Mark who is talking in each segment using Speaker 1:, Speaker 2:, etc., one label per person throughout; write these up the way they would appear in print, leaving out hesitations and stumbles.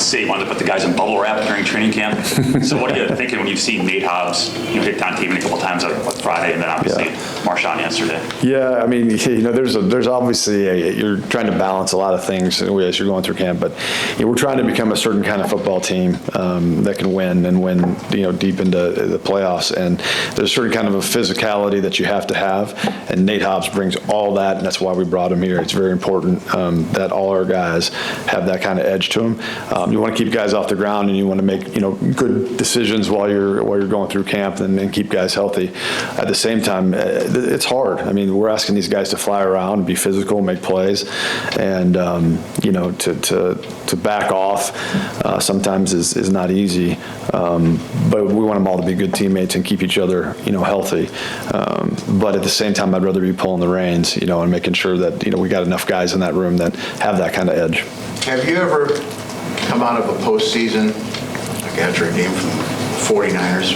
Speaker 1: say you wanted to put the guys in bubble wrap during training camp. So what are you thinking when you've seen Nate Hobbs, hit on TV a couple times on Friday, and then obviously MarShawn yesterday?
Speaker 2: Yeah, I mean, there's obviously you're trying to balance a lot of things as you're going through camp, but we're trying to become a certain kind of football team that can win and win, deep into the playoffs. And there's a certain kind of a physicality that you have to have, and Nate Hobbs brings all that, and that's why we brought him here. It's very important that all our guys have that kind of edge to them. You want to keep guys off the ground, and you want to make good decisions while you're going through camp and keep guys healthy. At the same time, it's hard. I mean, we're asking these guys to fly around, be physical, make plays, and to back off sometimes is not easy. But we want them all to be good teammates and keep each other healthy. But at the same time, I'd rather be pulling the reins, and making sure that we got enough guys in that room that have that kind of edge.
Speaker 3: Have you ever come out of a postseason, like after a game from the 49ers,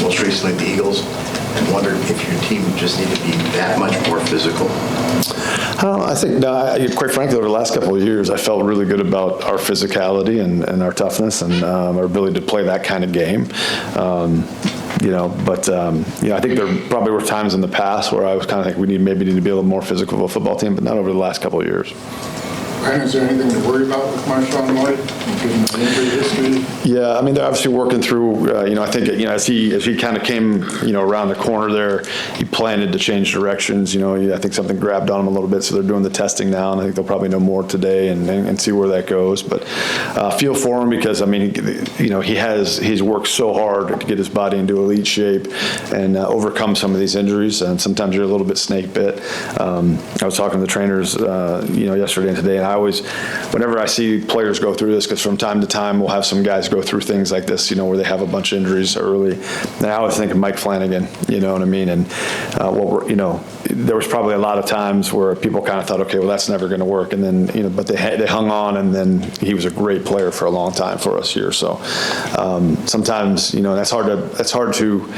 Speaker 3: most recently the Eagles, and wondered if your team just needed to be that much more physical?
Speaker 2: I think, quite frankly, over the last couple of years, I felt really good about our physicality and our toughness and our ability to play that kind of game. I think there probably were times in the past where I was kind of think we maybe need to be a little more physical of a football team, but not over the last couple of years.
Speaker 4: Brian, is there anything to worry about with MarShawn Lloyd, given the injury history?
Speaker 2: Yeah, I mean, they're obviously working through, I think, as he kind of came, around the corner there, he planted to change directions. I think something grabbed on him a little bit, so they're doing the testing now, and I think they'll probably know more today and see where that goes. But feel for him because, I mean, he's worked so hard to get his body into elite shape and overcome some of these injuries, and sometimes you're a little bit snake bit. I was talking to the trainers, yesterday and today, and I always, whenever I see players go through this, because from time to time we'll have some guys go through things like this, where they have a bunch of injuries early. And I always think of Mike Flanagan, you know what I mean? And there was probably a lot of times where people kind of thought, okay, well, that's never going to work. And then, but they hung on, and then he was a great player for a long time for us here. So sometimes, that's hard to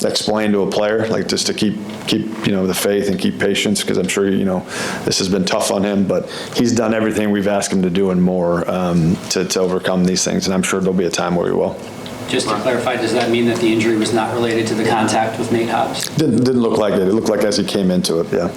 Speaker 2: explain to a player, like just to keep the faith and keep patience, because I'm sure, this has been tough on him, but he's done everything we've asked him to do and more to overcome these things, and I'm sure there'll be a time where he will.
Speaker 5: Just to clarify, does that mean that the injury was not related to the contact with Nate Hobbs?
Speaker 2: Didn't look like it. It looked like as he came into it, yeah.